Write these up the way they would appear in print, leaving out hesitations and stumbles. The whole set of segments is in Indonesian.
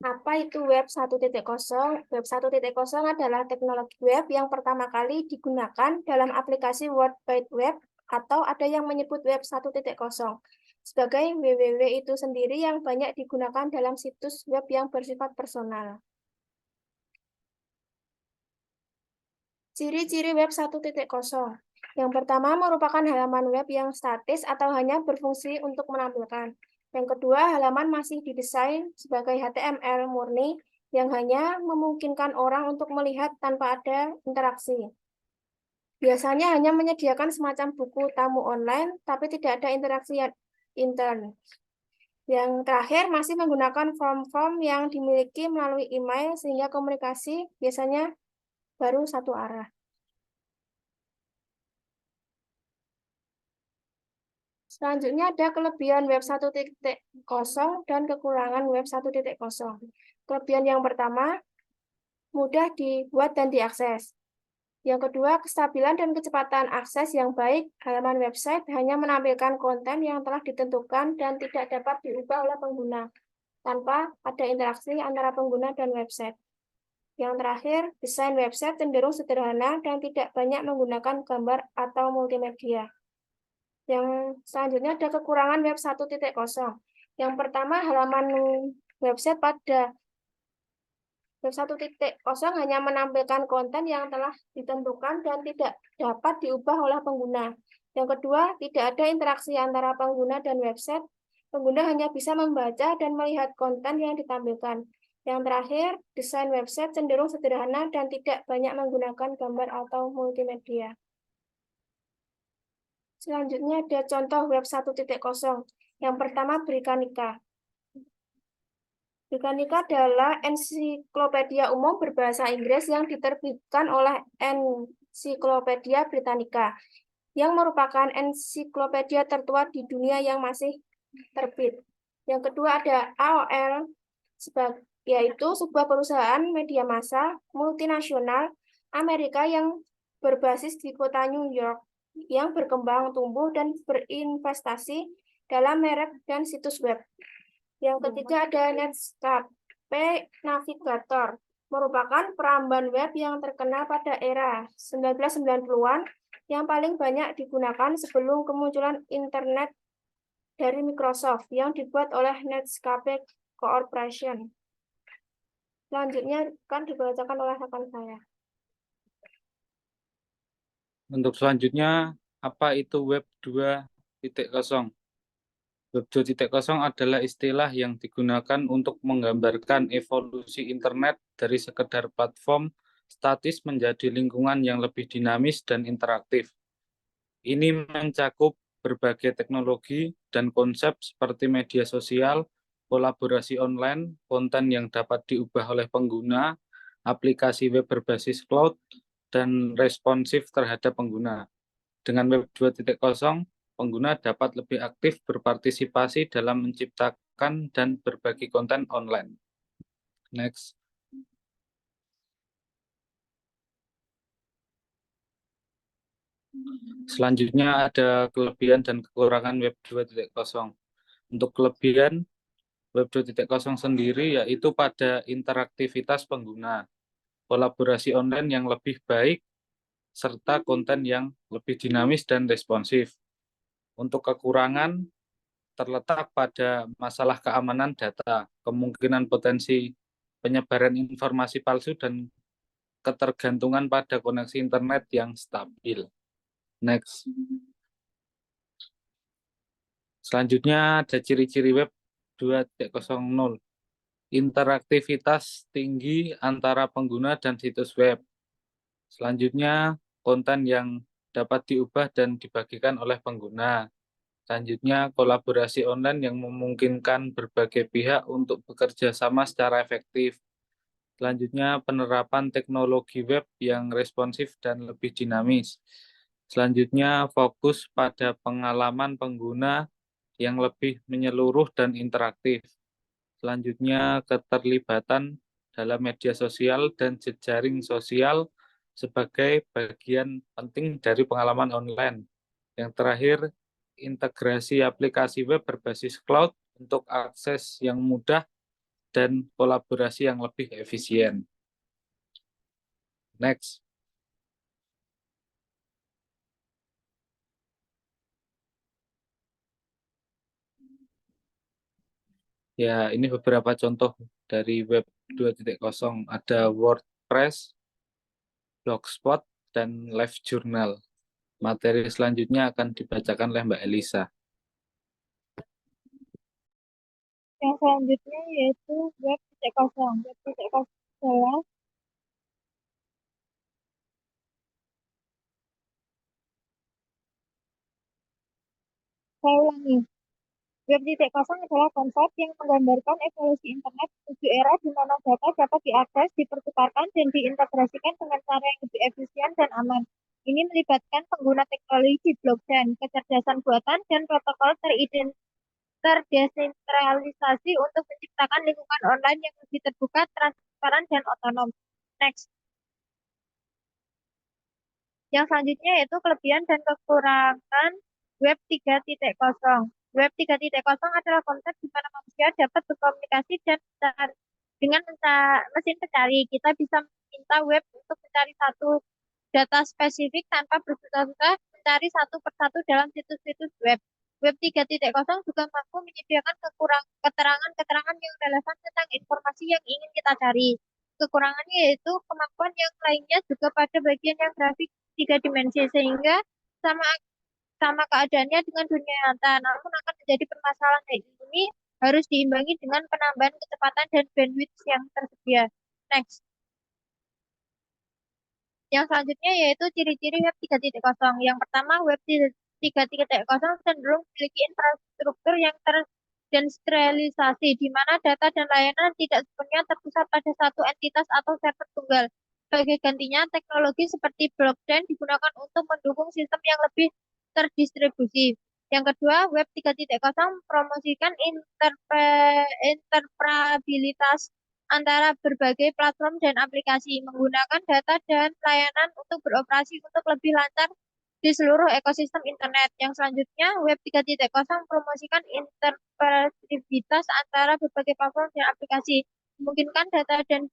Apa itu web 1.0? Web 1.0 adalah teknologi web yang pertama kali digunakan dalam aplikasi World Wide Web atau ada yang menyebut web 1.0 sebagai www itu sendiri yang banyak digunakan dalam situs web yang bersifat personal. Ciri-ciri web 1.0. Yang pertama merupakan halaman web yang statis atau hanya berfungsi untuk menampilkan. Yang kedua, halaman masih didesain sebagai HTML murni yang hanya memungkinkan orang untuk melihat tanpa ada interaksi. Biasanya hanya menyediakan semacam buku tamu online, tapi tidak ada interaksi yang intern. Yang terakhir, masih menggunakan form-form yang dimiliki melalui email, sehingga komunikasi biasanya baru satu arah. Selanjutnya ada kelebihan web 1.0 dan kekurangan web 1.0. Kelebihan yang pertama, mudah dibuat dan diakses. Yang kedua, kestabilan dan kecepatan akses yang baik. Halaman website hanya menampilkan konten yang telah ditentukan dan tidak dapat diubah oleh pengguna, tanpa ada interaksi antara pengguna dan website. Yang terakhir, desain website cenderung sederhana dan tidak banyak menggunakan gambar atau multimedia. Yang selanjutnya ada kekurangan web 1.0. Yang pertama, halaman website pada web 1.0 hanya menampilkan konten yang telah ditentukan dan tidak dapat diubah oleh pengguna. Yang kedua, tidak ada interaksi antara pengguna dan website. Pengguna hanya bisa membaca dan melihat konten yang ditampilkan. Yang terakhir, desain website cenderung sederhana dan tidak banyak menggunakan gambar atau multimedia. Selanjutnya ada contoh web 1.0. Yang pertama, Britannica. Britannica adalah ensiklopedia umum berbahasa Inggris yang diterbitkan oleh Ensiklopedia Britannica, yang merupakan ensiklopedia tertua di dunia yang masih terbit. Yang kedua ada AOL, yaitu sebuah perusahaan media massa multinasional Amerika yang berbasis di kota New York, yang berkembang tumbuh dan berinvestasi dalam merek dan situs web. Yang ketiga ada Netscape Navigator, merupakan peramban web yang terkenal pada era 1990-an yang paling banyak digunakan sebelum kemunculan internet dari Microsoft yang dibuat oleh Netscape Corporation. Selanjutnya akan dibacakan oleh rekan saya. Untuk selanjutnya, apa itu web 2.0? Web 2.0 adalah istilah yang digunakan untuk menggambarkan evolusi internet dari sekedar platform statis menjadi lingkungan yang lebih dinamis dan interaktif. Ini mencakup berbagai teknologi dan konsep seperti media sosial, kolaborasi online, konten yang dapat diubah oleh pengguna, aplikasi web berbasis cloud, dan responsif terhadap pengguna. Dengan Web 2.0, pengguna dapat lebih aktif berpartisipasi dalam menciptakan dan berbagi konten online. Next. Selanjutnya ada kelebihan dan kekurangan Web 2.0. Untuk kelebihan, Web 2.0 sendiri yaitu pada interaktivitas pengguna, kolaborasi online yang lebih baik, serta konten yang lebih dinamis dan responsif. Untuk kekurangan, terletak pada masalah keamanan data, kemungkinan potensi penyebaran informasi palsu, dan ketergantungan pada koneksi internet yang stabil. Next. Selanjutnya ada ciri-ciri web 2.0. Interaktivitas tinggi antara pengguna dan situs web. Selanjutnya, konten yang dapat diubah dan dibagikan oleh pengguna. Selanjutnya, kolaborasi online yang memungkinkan berbagai pihak untuk bekerja sama secara efektif. Selanjutnya, penerapan teknologi web yang responsif dan lebih dinamis. Selanjutnya, fokus pada pengalaman pengguna yang lebih menyeluruh dan interaktif. Selanjutnya, keterlibatan dalam media sosial dan jejaring sosial sebagai bagian penting dari pengalaman online. Yang terakhir, integrasi aplikasi web berbasis cloud untuk akses yang mudah dan kolaborasi yang lebih efisien. Next. Ya, ini beberapa contoh dari web 2.0. Ada WordPress, Blogspot, dan LiveJournal. Materi selanjutnya akan dibacakan oleh Mbak Elisa. Yang selanjutnya yaitu web 3.0. Web 3.0 adalah saya ulangi. Web 3.0 adalah konsep yang menggambarkan evolusi internet menuju era di mana data dapat diakses, dipertukarkan, dan diintegrasikan dengan cara yang lebih efisien dan aman. Ini melibatkan pengguna teknologi blockchain, kecerdasan buatan, dan protokol terdesentralisasi untuk menciptakan lingkungan online yang lebih terbuka, transparan, dan otonom. Next. Yang selanjutnya yaitu kelebihan dan kekurangan Web 3.0. Web 3.0 adalah konsep di mana manusia dapat berkomunikasi dengan mesin pencari. Kita bisa meminta web untuk mencari satu data spesifik tanpa bersusah-susah mencari satu persatu dalam situs-situs web. Web 3.0 juga mampu menyediakan keterangan-keterangan yang relevan tentang informasi yang ingin kita cari. Kekurangannya yaitu kemampuan yang lainnya juga pada bagian yang grafik 3 dimensi, sehingga sama sama keadaannya dengan dunia nyata. Namun akan menjadi permasalahan ini harus diimbangi dengan penambahan kecepatan dan bandwidth yang tersedia. Next. Yang selanjutnya yaitu ciri-ciri Web 3.0. Yang pertama, Web 3.0 cenderung memiliki infrastruktur yang terdesentralisasi, di mana data dan layanan tidak sepenuhnya terpusat pada satu entitas atau server tunggal. Sebagai gantinya, teknologi seperti blockchain digunakan untuk mendukung sistem yang lebih terdistribusi. Yang kedua, Web 3.0 mempromosikan interoperabilitas antara berbagai platform dan aplikasi, menggunakan data dan layanan untuk beroperasi untuk lebih lancar di seluruh ekosistem internet. Yang selanjutnya, Web 3.0 mempromosikan interoperabilitas antara berbagai platform dan aplikasi, memungkinkan data dan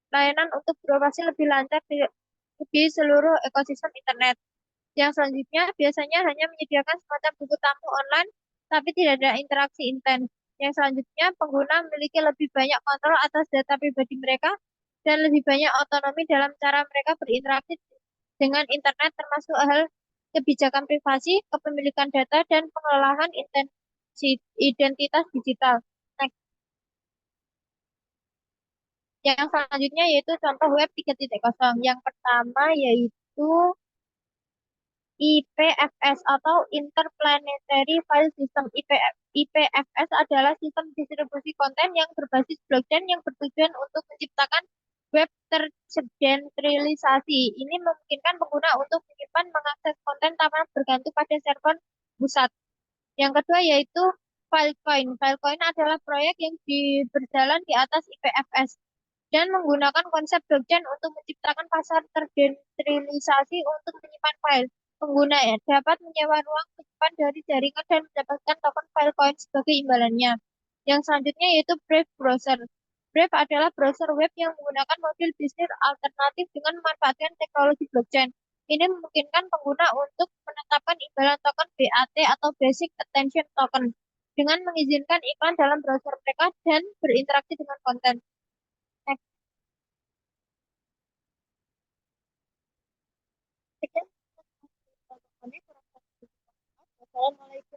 layanan untuk beroperasi lebih lancar di seluruh ekosistem internet. Yang selanjutnya biasanya hanya menyediakan semacam buku tamu online, tapi tidak ada interaksi intens. Yang selanjutnya, pengguna memiliki lebih banyak kontrol atas data pribadi mereka dan lebih banyak otonomi dalam cara mereka berinteraksi dengan internet, termasuk hal kebijakan privasi, kepemilikan data, dan pengelolaan identitas digital. Next. Yang selanjutnya yaitu contoh web 3.0. Yang pertama yaitu IPFS atau Interplanetary File System. IPFS adalah sistem distribusi konten yang berbasis blockchain yang bertujuan untuk menciptakan web tersentralisasi. Ini memungkinkan pengguna untuk menyimpan mengakses konten tanpa bergantung pada server pusat. Yang kedua yaitu Filecoin. Filecoin adalah proyek yang berjalan di atas IPFS dan menggunakan konsep blockchain untuk menciptakan pasar tersentralisasi untuk menyimpan file. Pengguna dapat menyewa ruang menyimpan dari jaringan dan mendapatkan token Filecoin sebagai imbalannya. Yang selanjutnya yaitu Brave Browser. Brave adalah browser web yang menggunakan model bisnis alternatif dengan memanfaatkan teknologi blockchain. Ini memungkinkan pengguna untuk menetapkan imbalan token BAT atau Basic Attention Token dengan mengizinkan iklan dalam browser mereka dan berinteraksi dengan konten. Sekian. Assalamualaikum.